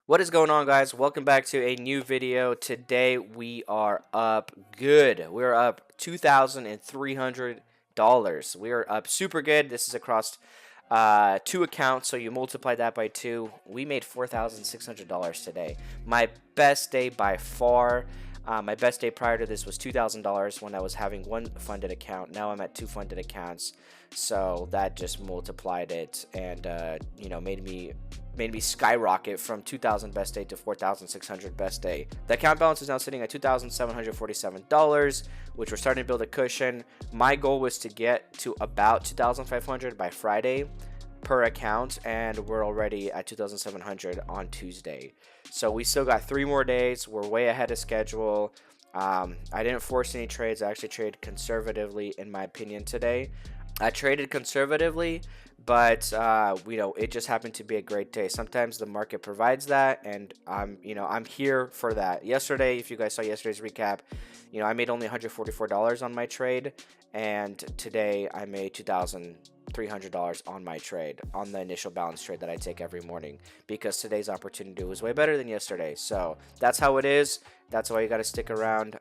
What is going on, guys? Welcome back to a new video. Today we are up good. We're up $2,300. We are up super good. This is across two accounts, so you multiply that by two. We made $4,600 today. My best day by far. My best day prior to this was $2,000 when I was having one funded account. Now I'm at two funded accounts, so that just multiplied it and made me skyrocket from 2,000 best day to 4,600 best day. The account balance is now sitting at $2,747, which we're starting to build a cushion. My goal was to get to about 2,500 by Friday per account, and we're already at 2,700 on Tuesday. So we still got 3 more days. We're way ahead of schedule. I didn't force any trades. I actually traded conservatively, in my opinion, today. I traded conservatively, but it just happened to be a great day. Sometimes the market provides that, and I'm here for that. Yesterday, if you guys saw yesterday's recap, I made only $144 on my trade, and today I made $2,300 on my trade, on the initial balance trade that I take every morning, because today's opportunity was way better than yesterday. So that's how it is. That's why you got to stick around.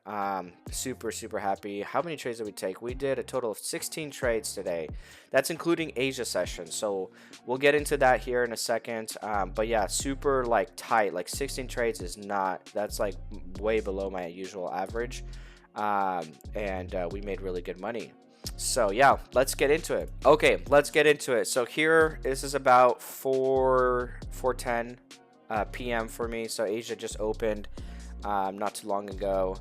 Super happy. How many trades did we take? We did a total of 16 trades today. That's including Asia session. So we'll get into that here in a second. But yeah, super tight. 16 trades is not, that's way below my usual average. We made really good money. So yeah, let's get into it. Okay, let's get into it. So here, this is about 4:10 p.m. for me. So Asia just opened not too long ago,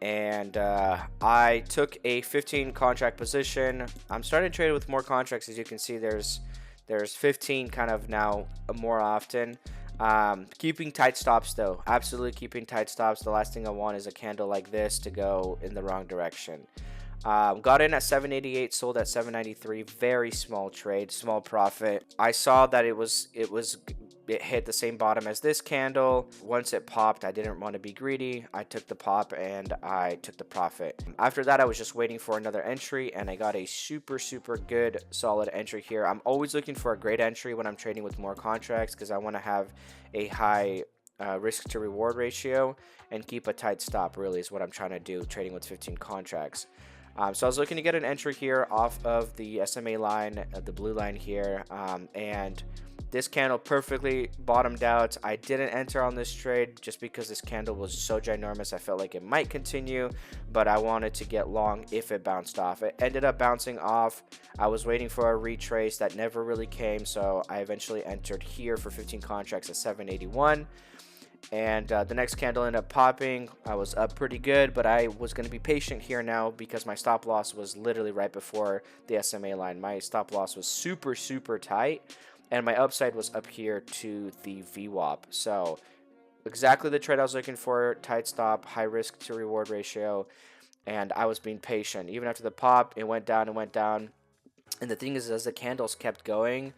and I took a 15 contract position. I'm starting to trade with more contracts. As you can see, there's 15 kind of now more often. Keeping tight stops though, absolutely keeping tight stops. The last thing I want is a candle like this to go in the wrong direction. Got in at 788, sold at 793. Very small trade, small profit. I saw that it hit the same bottom as this candle. Once it popped, I didn't want to be greedy. I took the pop and I took the profit. After that, I was just waiting for another entry, and I got a super good solid entry here. I'm always looking for a great entry when I'm trading with more contracts, because I want to have a high risk to reward ratio and keep a tight stop, really, is what I'm trying to do trading with 15 contracts. So I was looking to get an entry here off of the SMA line, the blue line here, and this candle perfectly bottomed out. I didn't enter on this trade just because this candle was so ginormous. I felt like it might continue, but I wanted to get long if it bounced off. It ended up bouncing off. I was waiting for a retrace that never really came, so I eventually entered here for 15 contracts at 781. And the next candle ended up popping. I was up pretty good, but I was going to be patient here now because my stop loss was literally right before the SMA line. My stop loss was super tight, and my upside was up here to the VWAP. So exactly the trade I was looking for: tight stop, high risk to reward ratio, and I was being patient. Even after the pop, it went down. And the thing is, as the candles kept going,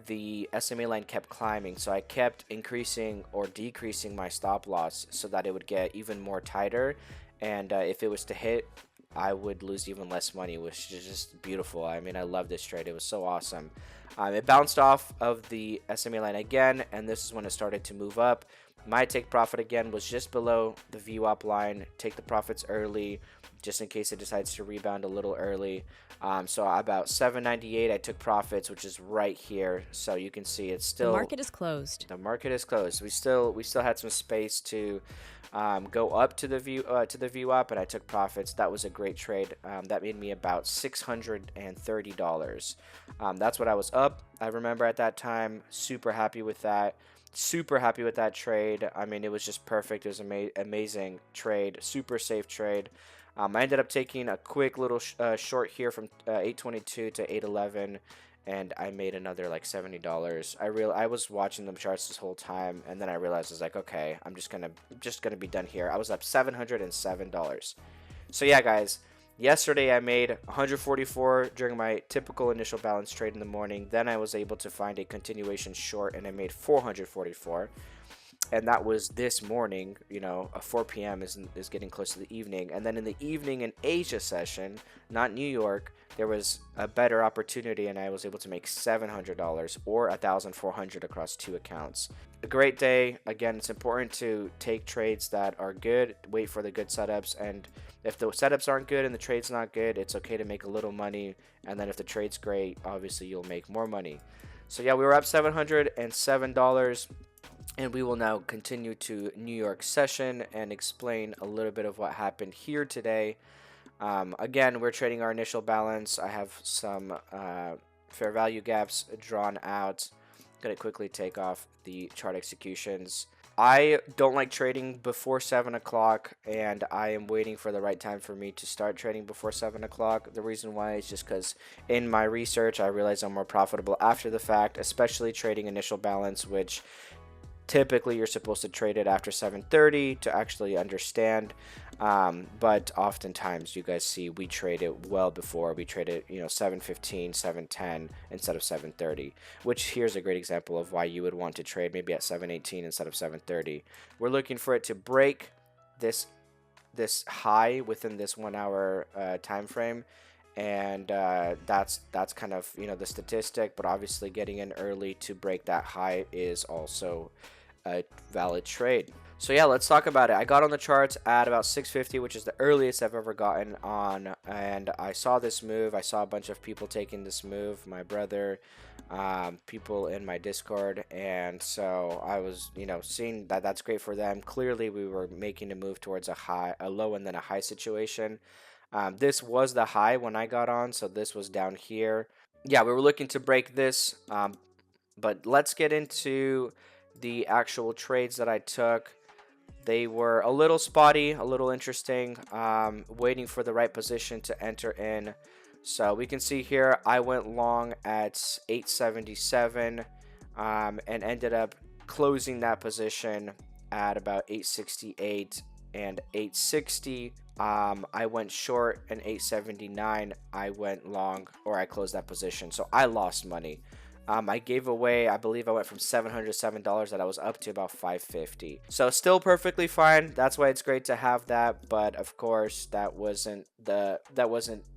the SMA line kept climbing, so I kept increasing or decreasing my stop loss so that it would get even more tighter, and if it was to hit, I would lose even less money, which is just beautiful. I mean, I love this trade. It was so awesome. It bounced off of the SMA line again, and this is when it started to move up. My take profit again was just below the VWAP line. Take the profits early, just in case it decides to rebound a little early. So about 798, I took profits, which is right here. So you can see it's still, The market is closed. the market is closed. We still had some space to go up to the VWAP, and I took profits. That was a great trade. That made me about $630. That's what I was up. I remember at that time, super happy with that. Super happy with that trade. I mean, it was just perfect. It was an amazing trade, super safe trade. I ended up taking a quick little short here from 822 to 811, and I made another like $70. I was watching the charts this whole time, and then I realized I was like, okay, I'm just gonna be done here. I was up $707. So yeah, guys. Yesterday I made 144 during my typical initial balance trade in the morning. Then I was able to find a continuation short, and I made 444. and that was this morning. 4 p.m. is getting close to the evening, and then in the evening in Asia session, not New York, there was a better opportunity, and I was able to make $700 or 1,400 across 2 accounts. A great day. Again, it's important to take trades that are good, wait for the good setups, and if the setups aren't good and the trade's not good, it's okay to make a little money, and then if the trade's great, obviously you'll make more money. So yeah, we were up $707, and we will now continue to New York session and explain a little bit of what happened here today. Again, we're trading our initial balance. I have some fair value gaps drawn out. Gonna quickly take off the chart executions. I don't like trading before 7 o'clock, and I am waiting for the right time for me to start trading before 7 o'clock. The reason why is just because in my research, I realize I'm more profitable after the fact, especially trading initial balance, which typically you're supposed to trade it after 7:30 to actually understand, but oftentimes you guys see we trade it well before. We trade it 7:15, 7:10 instead of 7:30, which here's a great example of why you would want to trade maybe at 7:18 instead of 7:30. We're looking for it to break this high within this 1 hour time frame, and that's kind of the statistic. But obviously getting in early to break that high is also a valid trade. So yeah, let's talk about it. I got on the charts at about 650, which is the earliest I've ever gotten on, and I saw this move. I saw a bunch of people taking this move, my brother, people in my Discord, and so I was seeing that that's great for them. Clearly we were making a move towards a low and then a high situation. This was the high when I got on, so this was down here. Yeah, we were looking to break this, but let's get into the actual trades that I took. They were a little spotty, a little interesting, waiting for the right position to enter in. So we can see here I went long at 877 and ended up closing that position at about 868 and 860. I went short in 879. I went long, or I closed that position, so I lost money. I gave away, I believe I went from $707 that I was up to about $550. So still perfectly fine. That's why it's great to have that. But of course, that wasn't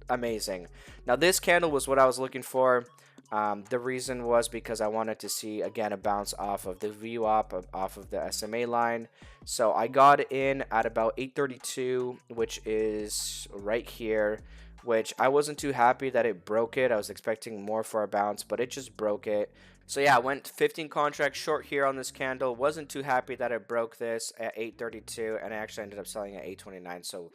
amazing. Now this candle was what I was looking for. The reason was because I wanted to see again a bounce off of the VWAP, off of the SMA line. So I got in at about 832, which is right here, which I wasn't too happy that it broke it. I was expecting more for a bounce, but it just broke it. So yeah, I went 15 contracts short here on this candle. Wasn't too happy that it broke this at 832, and I actually ended up selling at 829, so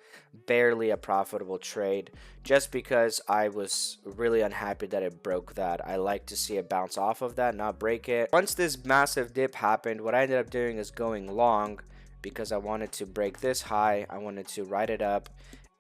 barely a profitable trade, just because I was really unhappy that it broke that. I like to see it bounce off of that, not break it. Once this massive dip happened, what I ended up doing is going long, because I wanted to break this high. I wanted to ride it up,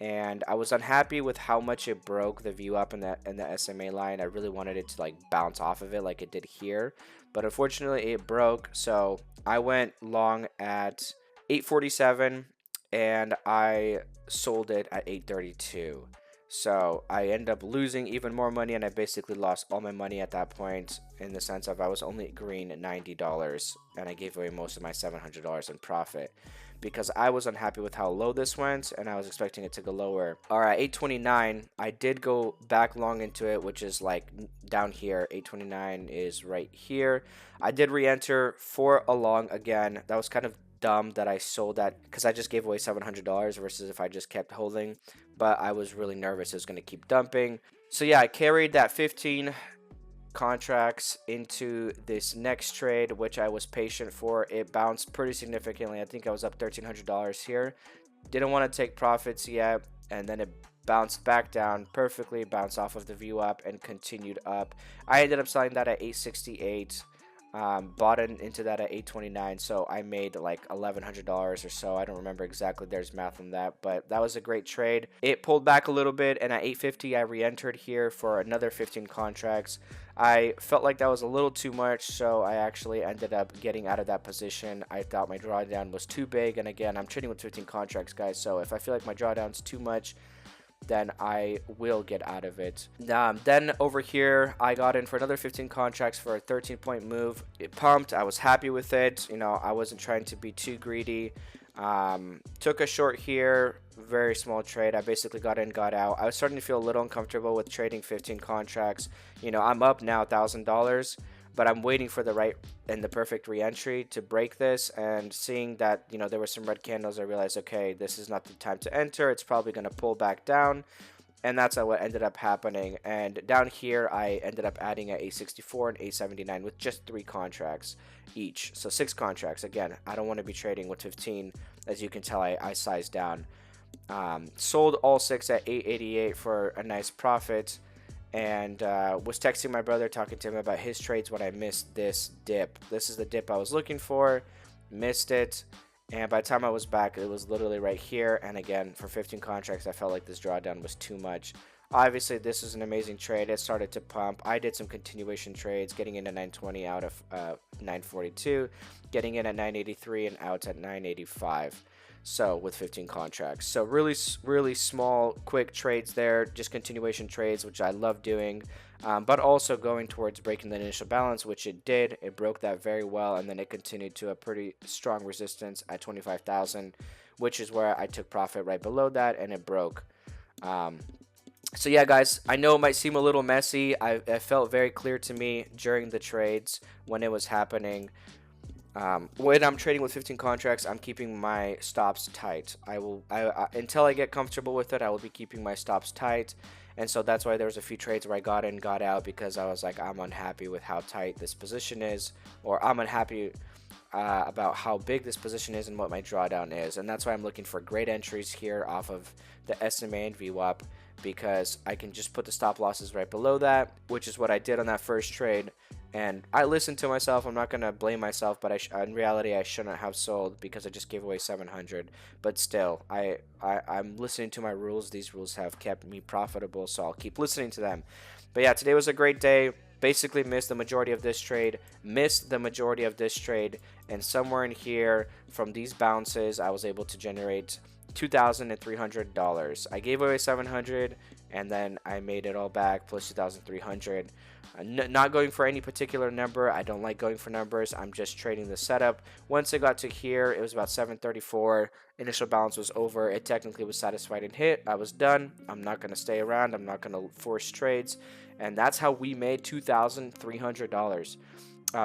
and I was unhappy with how much it broke the view up in the SMA line. I really wanted it to like bounce off of it like it did here, but unfortunately it broke. So I went long at 847 and I sold it at 832. So I ended up losing even more money, and I basically lost all my money at that point, in the sense of I was only green at $90, and I gave away most of my $700 in profit, because I was unhappy with how low this went, and I was expecting it to go lower. Alright, 829, I did go back long into it, which is like down here. 829 is right here. I did re-enter for a long again. That was kind of dumb that I sold that, because I just gave away $700 versus if I just kept holding, but I was really nervous it was going to keep dumping. So yeah, I carried that 15 contracts into this next trade, which I was patient for. It bounced pretty significantly. I think I was up $1,300 here. Didn't want to take profits yet, and then it bounced back down perfectly, bounced off of the view up and continued up. I ended up selling that at 868. Bought into that at 829, so I made like $1,100 or so. I don't remember exactly, there's math on that, but that was a great trade. It pulled back a little bit, and at 850 I re-entered here for another 15 contracts. I felt like that was a little too much, so I actually ended up getting out of that position. I thought my drawdown was too big, and again, I'm trading with 15 contracts, guys, so if I feel like my drawdown's too much, then I will get out of it. Then over here, I got in for another 15 contracts for a 13-point move. It pumped. I was happy with it. You know, I wasn't trying to be too greedy. Took a short here, very small trade. I basically got in, got out. I was starting to feel a little uncomfortable with trading 15 contracts. You know, I'm up now $1,000, but I'm waiting for the right and the perfect re-entry to break this. And seeing that, you know, there were some red candles, I realized, okay, this is not the time to enter. It's probably going to pull back down. And that's what ended up happening. And down here, I ended up adding an A64 and A79 with just 3 contracts each. So 6 contracts. Again, I don't want to be trading with 15. As you can tell, I sized down. Sold all 6 at 888 for a nice profit. And was texting my brother, talking to him about his trades when I missed this dip. This is the dip I was looking for. Missed it. And by the time I was back, it was literally right here. And again, for 15 contracts, I felt like this drawdown was too much. Obviously, this is an amazing trade. It started to pump. I did some continuation trades, getting in at 920 out of 942, getting in at 983 and out at 985. So with 15 contracts. So really, really small, quick trades there, just continuation trades, which I love doing. But also going towards breaking the initial balance, which it did. It broke that very well, and then it continued to a pretty strong resistance at 25,000, which is where I took profit right below that, and it broke. So yeah, guys, I know it might seem a little messy. It felt very clear to me during the trades when it was happening. When I'm trading with 15 contracts, I'm keeping my stops tight. Until I get comfortable with it, I will be keeping my stops tight. And so that's why there was a few trades where I got in, got out, because I was like, I'm unhappy with how tight this position is, or I'm unhappy about how big this position is and what my drawdown is. And that's why I'm looking for great entries here off of the SMA and VWAP, because I can just put the stop losses right below that, which is what I did on that first trade. And I listened to myself. I'm not going to blame myself, but in reality, I shouldn't have sold because I just gave away 700. But still, I'm listening to my rules. These rules have kept me profitable, so I'll keep listening to them. But yeah, today was a great day. Basically missed the majority of this trade. And somewhere in here, from these bounces, I was able to generate $2,300. I gave away 700, and then I made it all back plus 2,300. Not going for any particular number. I don't like going for numbers. I'm just trading the setup. Once it got to here, it was about 734. Initial balance was over. It technically was satisfied and hit. I was done. I'm not going to stay around. I'm not going to force trades. And that's how we made $2,300.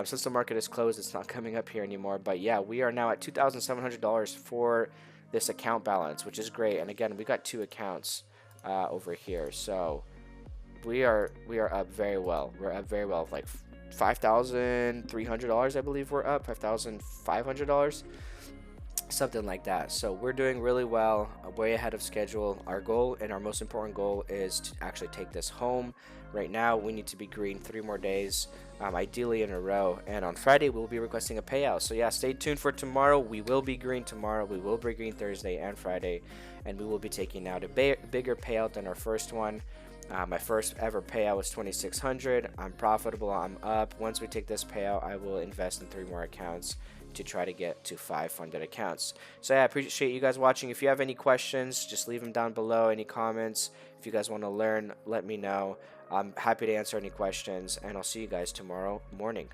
Since the market is closed, it's not coming up here anymore. But yeah, we are now at $2,700 for this account balance, which is great. And again, we got 2 accounts over here. So we are up very well. We're up very well, like $5,300, I believe we're up, $5,500, something like that. So we're doing really well, way ahead of schedule. Our goal, and our most important goal, is to actually take this home. Right now, we need to be green 3 more days, ideally in a row. And on Friday, we'll be requesting a payout. So yeah, stay tuned for tomorrow. We will be green tomorrow. We will be green Thursday and Friday. And we will be taking out a bigger payout than our first one. My first ever payout was $2,600. I'm profitable. I'm up. Once we take this payout, I will invest in 3 more accounts to try to get to 5 funded accounts. So yeah, I appreciate you guys watching. If you have any questions, just leave them down below. Any comments, if you guys want to learn, let me know. I'm happy to answer any questions, and I'll see you guys tomorrow morning.